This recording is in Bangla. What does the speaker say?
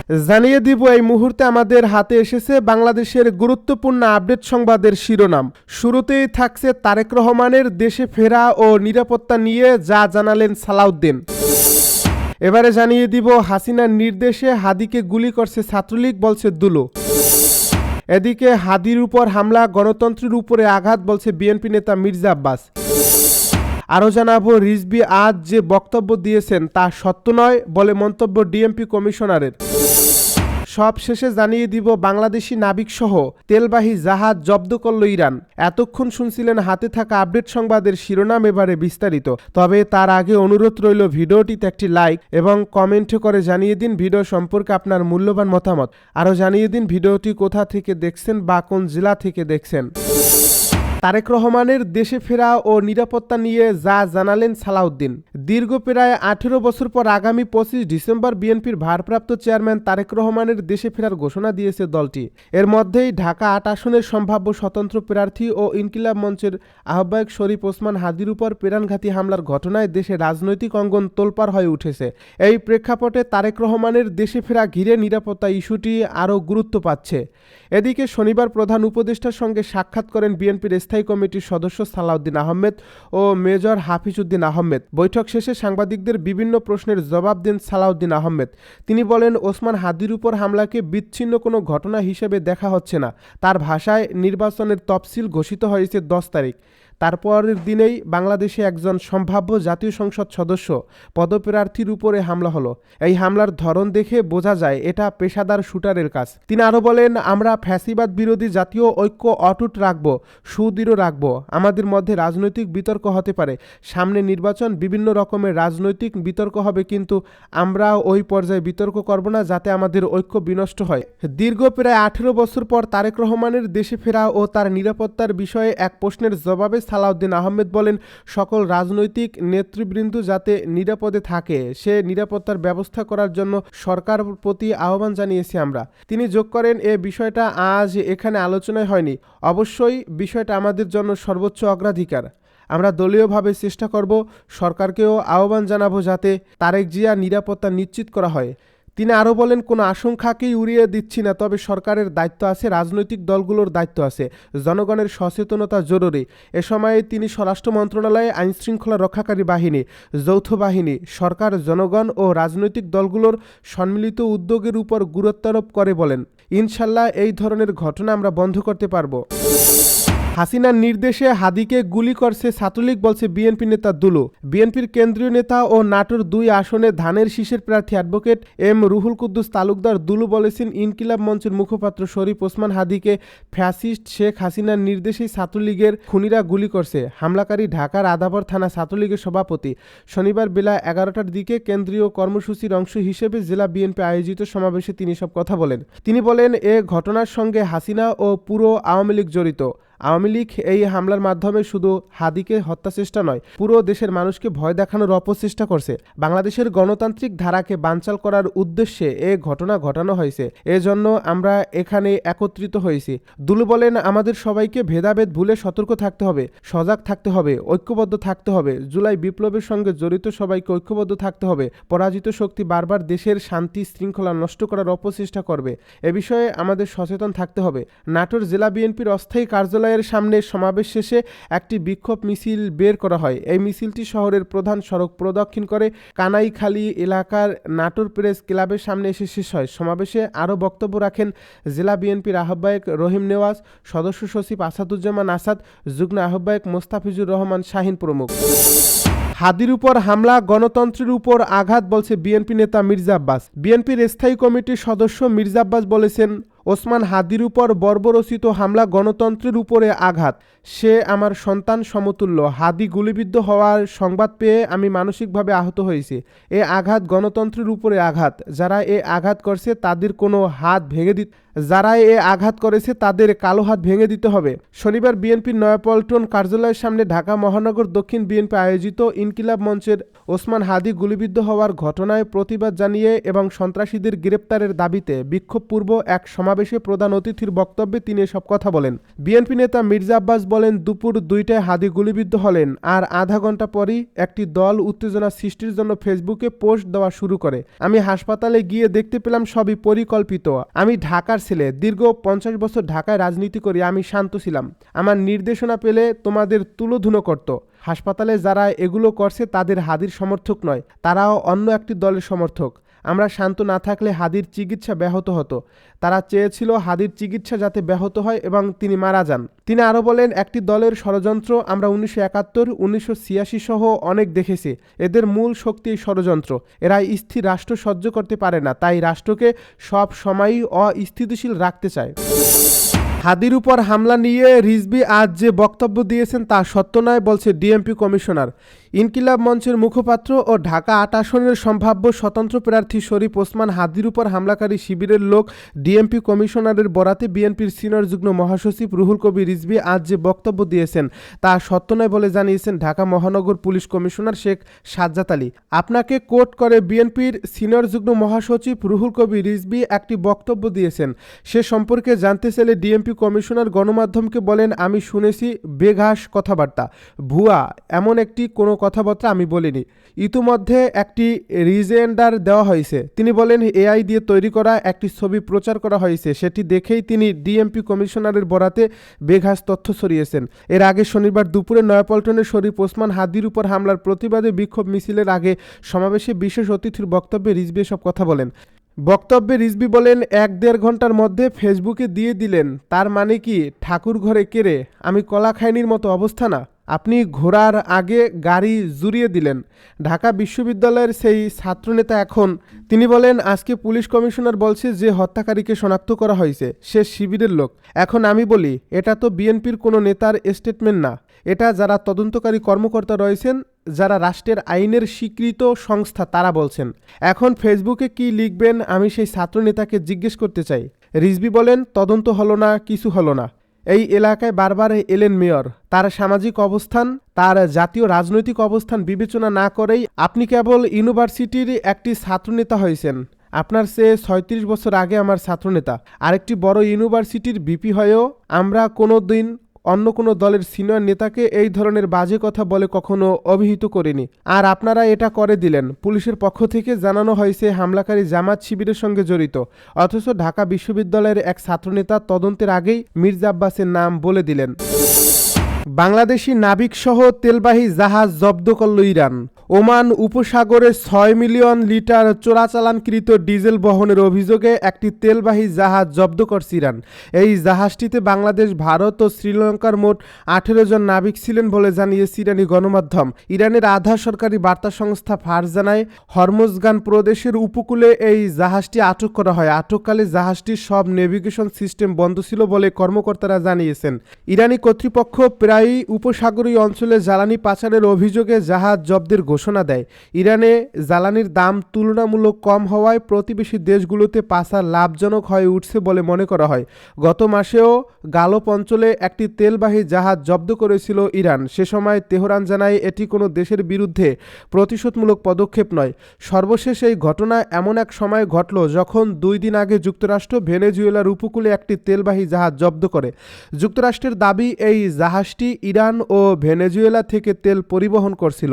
জানিয়ে দিব এই মুহূর্তে আমাদের হাতে এসেছে বাংলাদেশের গুরুত্বপূর্ণ আপডেট সংবাদের শিরোনাম। শুরুতেই থাকছে তারেক রহমানের দেশে ফেরা ও নিরাপত্তা নিয়ে যা জানালেন সালাউদ্দিন। এবারে জানিয়ে দিব হাসিনার নির্দেশে হাদিকে গুলি করছে ছাত্রলীগ, বলছে দুলু। এদিকে হাদির উপর হামলা, গণতন্ত্রের উপরে আঘাত, বলছে বিএনপি নেতা মির্জা আব্বাস। আরও জানাবো রিজভী আজ যে বক্তব্য দিয়েছেন তা সত্য নয় বলে মন্তব্য ডিএমপি কমিশনারের। সব শেষে জানিয়ে দিব বাংলাদেশি নাবিকসহ তেলবাহী জাহাজ জব্দ করল ইরান। এতক্ষণ শুনছিলেন হাতে থাকা আপডেট সংবাদের শিরোনাম, এবারে বিস্তারিত। তবে তার আগে অনুরোধ রইল ভিডিওটিতে একটি লাইক এবং কমেন্ট করে জানিয়ে দিন ভিডিও সম্পর্কে আপনার মূল্যবান মতামত। আরও জানিয়ে দিন ভিডিওটি কোথা থেকে দেখছেন বা কোন জেলা থেকে দেখছেন। তারেক রহমানের দেশে ফেরা ও নিরাপত্তা নিয়ে যা জানালেন সালাউদ্দিন। দীর্ঘ প্রায় 18 বছর পর আগামী 25 ডিসেম্বর বিএনপির ভারপ্রাপ্ত চেয়ারম্যান তারেক রহমানের দেশে ফেরার ঘোষণা দিয়েছে দলটি। এর মধ্যেই ঢাকা 8 আসনের সম্ভাব্য স্বতন্ত্র প্রার্থী ও ইনকিলাব মঞ্চের আহ্বায়ক শরীফ ওসমান হাদির উপর প্রাণঘাতী হামলার ঘটনায় দেশে রাজনৈতিক অঙ্গন তোলপাড় হয়ে উঠেছে। এই প্রেক্ষাপটে তারেক রহমানের দেশে ফেরা ঘিরে নিরাপত্তা ইস্যুটি আরও গুরুত্ব পাচ্ছে। এদিকে শনিবার প্রধান উপদেষ্টার সঙ্গে সাক্ষাৎ করেন বিএনপির স্থায়ী কমিটির সদস্য সালাউদ্দিন আহমেদ ও মেজর হাফিজউদ্দিন আহমেদ। বৈঠক শেষে সাংবাদিকদের বিভিন্ন প্রশ্নের জবাব দেন সালাউদ্দিন আহমেদ। তিনি বলেন, ওসমান হাদির উপর হামলাকে বিচ্ছিন্ন কোনো ঘটনা হিসেবে দেখা হচ্ছে না। তার ভাষায়, নির্বাচনের তফসিল ঘোষিত হয়েছে 10 তারিখ। তারপরের দিনেই বাংলাদেশে একজন সম্ভাব্য জাতীয় সংসদ সদস্য পদপ্রার্থীর উপরে হামলা হলো। এই হামলার ধরন দেখে বোঝা যায় এটা পেশাদার শুটারের কাজ। তিনি আরও বলেন, আমরা ফ্যাসিবাদ বিরোধী জাতীয় ঐক্য অটুট রাখব, সুদৃঢ় রাখব। আমাদের মধ্যে রাজনৈতিক বিতর্ক হতে পারে, সামনে নির্বাচন, বিভিন্ন রকমের রাজনৈতিক বিতর্ক হবে, কিন্তু আমরা ওই পর্যায়ে বিতর্ক করব না যাতে আমাদের ঐক্য বিনষ্ট হয়। দীর্ঘ প্রায় 18 বছর পর তারেক রহমানের দেশে ফেরা ও তার নিরাপত্তার বিষয়ে এক প্রশ্নের জবাবে সালাউদ্দিন আহমেদ বলেন, সকল রাজনৈতিক নেতৃবৃন্দ যাতে নিরাপদে থাকে সে নিরাপত্তার ব্যবস্থা করার জন্য সরকার প্রতি আহ্বান জানিয়েছি আমরা। তিনি যোগ করেন, এ বিষয়টা আজ এখানে আলোচনায় হয়নি। অবশ্যই বিষয়টা আমাদের জন্য সর্বোচ্চ অগ্রাধিকার। আমরা দলীয়ভাবে চেষ্টা করব, সরকারকেও আহ্বান জানাবো যাতে তারেক জিয়া নিরাপত্তা নিশ্চিত করা হয়। তিনি আরও বলেন, কোনো আশঙ্কাকেই উড়িয়ে দিচ্ছি না, তবে সরকারের দায়িত্ব আছে, রাজনৈতিক দলগুলোর দায়িত্ব আছে, জনগণের সচেতনতা জরুরি। এ সময়ে তিনি স্বরাষ্ট্র মন্ত্রণালয়ে আইনশৃঙ্খলা রক্ষাকারী বাহিনী, যৌথ বাহিনী, সরকার, জনগণ ও রাজনৈতিক দলগুলোর সম্মিলিত উদ্যোগের উপর গুরুত্বারোপ করে বলেন, ইনশাল্লাহ এই ধরনের ঘটনা আমরা বন্ধ করতে পারব। হাসিনার নির্দেশে হাদিকে গুলি করছে ছাত্রলীগ, বলছে বিএনপি নেতা দুলু। বিএনপির কেন্দ্রীয় নেতা ও নাটোর 2 আসনে ধানের শীষের প্রার্থী অ্যাডভোকেট এম রুহুল কুদ্দুস তালুকদার দুলু বলেছেন, ইনকিলাব মঞ্চের মুখপাত্র শরীফ ওসমান হাদিকে ফ্যাসিস্ট শেখ হাসিনার নির্দেশেই ছাত্রলীগের খুনিরা গুলি করছে। হামলাকারী ঢাকার আদাবর থানা ছাত্রলীগের সভাপতি। শনিবার বেলা 11টার দিকে কেন্দ্রীয় কর্মসূচির অংশ হিসেবে জেলা বিএনপি আয়োজিত সমাবেশে তিনি সব কথা বলেন। তিনি বলেন, এ ঘটনার সঙ্গে হাসিনা ও পুরো আওয়ামী লীগ জড়িত। আওয়ামী লীগ এই হামলার মাধ্যমে শুধু হাদিকে হত্যা চেষ্টা নয়, পুরো দেশের মানুষকে ভয় দেখানোর অপচেষ্টা করছে। বাংলাদেশের গণতান্ত্রিক ধারাকে বানচাল করার উদ্দেশ্যে এ ঘটনা ঘটানো হয়েছে। এজন্য আমরা এখানে একত্রিত হয়েছি। দুলু বলেন, আমাদের সবাইকে ভেদাভেদ ভুলে সতর্ক থাকতে হবে, সজাগ থাকতে হবে, ঐক্যবদ্ধ থাকতে হবে। জুলাই বিপ্লবের সঙ্গে জড়িত সবাইকে ঐক্যবদ্ধ থাকতে হবে। পরাজিত শক্তি বারবার দেশের শান্তি শৃঙ্খলা নষ্ট করার অপচেষ্টা করবে, এ বিষয়ে আমাদের সচেতন থাকতে হবে। নাটোর জেলা বিএনপির অস্থায়ী কার্যালয় এর সামনে সমাবেশ শেষে একটি বিক্ষোভ মিছিল বের করা হয়। এই মিছিলটি শহরের প্রধান সড়ক প্রদক্ষিণ করে কানাইখালী এলাকার নাটোর প্রেস ক্লাবের সামনে এসে শেষ হয়। সমাবেশে আরও বক্তব্য রাখেন জেলা বিএনপির আহ্বায়ক রহিম নেওয়াজ, সদস্য সচিব আসাদুজ্জামান আসাদ, যুগ্ম আহ্বায়ক মোস্তাফিজুর রহমান শাহিন প্রমুখ। হাদির উপর হামলা, গণতন্ত্রের উপর আঘাত, বলছে বিএনপি নেতা মির্জা আব্বাস। বিএনপির স্থায়ী কমিটির সদস্য মির্জা আব্বাস বলেছেন, ওসমান হাদির উপর বর্বরচিত হামলা গণতন্ত্রের উপরে আঘাত। সে আমার সন্তান সমতুল্য। হাদি গুলিবিদ্ধ হওয়ার সংবাদ পেয়ে আমি মানসিকভাবে আহত হয়েছি। এ আঘাত গণতন্ত্রের উপরে আঘাত। যারা এ আঘাত করছে তাদের কোনো হাত ভেঙে যারা এ আঘাত করেছে তাদের কালো হাত ভেঙে দিতে হবে। শনিবার বিএনপির নয়াপল্টন কার্যালয়ের সামনে ঢাকা মহানগর দক্ষিণ বিএনপি আয়োজিত ইনকিলাব মঞ্চের ওসমান হাদি গুলিবিদ্ধ হওয়ার ঘটনায় প্রতিবাদ জানিয়ে এবং সন্ত্রাসীদের গ্রেপ্তারের দাবিতে বিক্ষোভপূর্ব এক সমাবেশ সমাবেশে প্রধান অতিথির বক্তব্যে তিনি এসব কথা বলেন। বিএনপি নেতা মির্জা আব্বাস বলেন, দুপুর 2টায় হাদি গুলিবিদ্ধ হলেন, আর আধা ঘন্টা পরই একটি দল উত্তেজনা সৃষ্টির জন্য ফেসবুকে পোস্ট দেওয়া শুরু করে। আমি হাসপাতালে গিয়ে দেখতে পেলাম সবই পরিকল্পিত। আমি ঢাকার ছেলে, দীর্ঘ 50 বছর ঢাকায় রাজনীতি করি, আমি শান্ত ছিলাম। আমার নির্দেশনা পেলে তোমাদের তুলোধুনো করত। হাসপাতালে যারা এগুলো করছে তাদের হাদির সমর্থক নয়, তারাও অন্য একটি দলের সমর্থক। আমরা শান্ত না থাকলে হাদির চিকিৎসা ব্যাহত হতো। তারা চেয়েছিল হাদির চিকিৎসা যাতে ব্যাহত হয় এবং তিনি মারা যান। তিনি আরও বলেন, একটি দলের ষড়যন্ত্র আমরা 1971, 1986 সহ অনেক দেখেছি। এদের মূল শক্তি ষড়যন্ত্র। এরা স্থির রাষ্ট্র সহ্য করতে পারে না, তাই রাষ্ট্রকে সব সময়ই অস্থিতিশীল রাখতে চায়। হাদির উপর হামলা নিয়ে রিজভী আজ যে বক্তব্য দিয়েছেন তা সত্য নয় বলছে ডিএমপি কমিশনার। ইনকিলাব মঞ্চের মুখপাত্র ও ঢাকা 8 আসনের সম্ভাব্য স্বতন্ত্র প্রার্থী শরীফ ওসমান হাদির উপর হামলাকারী শিবিরের লোক ডিএমপি কমিশনারের বরাতে বিএনপির সিনিয়র যুগ্ম মহাসচিব রুহুল কবির রিজভী আজ যে বক্তব্য দিয়েছেন তা সত্য নয় বলে জানিয়েছেন ঢাকা মহানগর পুলিশ কমিশনার শেখ সাজ্জাদ আলী। আপনাকে কোট করে বিএনপির সিনিয়র যুগ্ম মহাসচিব রুহুল কবির রিজভী একটি বক্তব্য দিয়েছেন। সে সম্পর্কে জানতে চাইলে ডিএমপি কমিশনার গণমাধ্যমকে বলেন, আমি শুনেছি বেঘাস কথাবার্তা, ভুয়া, এমন একটি কোনো কথাবার্তা আমি বলিনি। ইতিমধ্যে একটি রিজেন্ডার দেওয়া হয়েছে। তিনি বলেন, এআই দিয়ে তৈরি করা একটি ছবি প্রচার করা হয়েছে, সেটি দেখেই তিনি ডিএমপি কমিশনারের বরাতে বেঘাস তথ্য ছড়িয়েছেন। এর আগে শনিবার দুপুরে নয়াপল্টনে শরীফ ওসমান হাদির উপর হামলার প্রতিবাদে বিক্ষোভ মিছিলের আগে সমাবেশে বিশেষ অতিথির বক্তব্যে রিজভী এসব কথা বলেন। বক্তব্যে রিজভী বলেন, 1-1.5 ঘন্টার মধ্যে ফেসবুকে দিয়ে দিলেন, তার মানে কি ঠাকুর ঘরে কেড়ে আমি কলা খাইনির মতো অবস্থা না? আপনি ঘোড়ার আগে গাড়ি জুড়িয়ে দিলেন। ঢাকা বিশ্ববিদ্যালয়ের সেই ছাত্রনেতা এখন তিনি বলেন, আজকে পুলিশ কমিশনার বলছে যে হত্যাকারীকে শনাক্ত করা হয়েছে সে শিবিরের লোক। এখন আমি বলি, এটা তো বিএনপির কোনো নেতার স্টেটমেন্ট না, এটা যারা তদন্তকারী কর্মকর্তা রয়েছেন, যারা রাষ্ট্রের আইনের স্বীকৃত সংস্থা, তারা বলছেন। এখন ফেসবুকে কি লিখবেন আমি সেই ছাত্রনেতাকে জিজ্ঞেস করতে চাই। রিজভী বলেন, তদন্ত হলো না, কিছু হলো না। এই এলাকায় বারবার এলেন মেয়র, তার সামাজিক অবস্থান, তার জাতীয় রাজনৈতিক অবস্থান বিবেচনা না করেই আপনি কেবল ইউনিভার্সিটির একটি ছাত্রনেতা হয়েছেন। আপনার চেয়ে 36 বছর আগে আমার ছাত্রনেতা আরেকটি বড় ইউনিভার্সিটির ভিপি হয়েও আমরা কোনো দিন অন্য কোনো দলের সিনিয়র নেতাকে এই ধরনের বাজে কথা বলে কখনো অভিহিত করিনি। আর আপনারা এটা করে দিলেন। পুলিশের পক্ষ থেকে জানানো হয়েছে হামলাকারী জামাত শিবিরের সঙ্গে জড়িত, অথচ ঢাকা বিশ্ববিদ্যালয়ের এক ছাত্রনেতা তদন্তের আগেই মির্জা আব্বাসের নাম বলে দিলেন। বাংলাদেশি নাবিকসহ তেলবাহী জাহাজ জব্দ করল ইরান। ওমান উপসাগরে 6 মিলিয়ন লিটার চোরাচালানকৃত ডিজেল বহনের অভিযোগে একটি তেলবাহী জাহাজ জব্দ করছে ইরান। এই জাহাজটিতে বাংলাদেশ, ভারত ও শ্রীলঙ্কার মোট 18 জন নাবিক ছিলেন বলে জানিয়েছে ইরানি গণমাধ্যম। ইরানের আধা সরকারি বার্তা সংস্থা ফার্স জানায়, হরমুজগান প্রদেশের উপকূলে এই জাহাজটি আটক করা হয়। আটককালে জাহাজটির সব নেভিগেশন সিস্টেম বন্ধ ছিল বলে কর্মকর্তারা জানিয়েছেন। ইরানি কর্তৃপক্ষ প্রায়ই উপসাগরীয় অঞ্চলে জ্বালানি পাচারের অভিযোগে জাহাজ জব্দের ঘোষণা দেয়। ইরানে জ্বালানির দাম তুলনামূলক কম হওয়ায় প্রতিবেশী দেশগুলোতে পাচার লাভজনক হয়ে উঠছে বলে মনে করা হয়। গত মাসেও গালফ অঞ্চলে একটি তেলবাহী জাহাজ জব্দ করেছিল ইরান। সে সময় তেহরান জানায় এটি কোনো দেশের বিরুদ্ধে প্রতিশোধমূলক পদক্ষেপ নয়। সর্বশেষ এই ঘটনা এমন এক সময় ঘটল যখন 2 দিন আগে যুক্তরাষ্ট্র ভেনেজুয়েলার উপকূলে একটি তেলবাহী জাহাজ জব্দ করে। যুক্তরাষ্ট্রের দাবি, এই জাহাজটি ইরান ও ভেনেজুয়েলা থেকে তেল পরিবহন করছিল।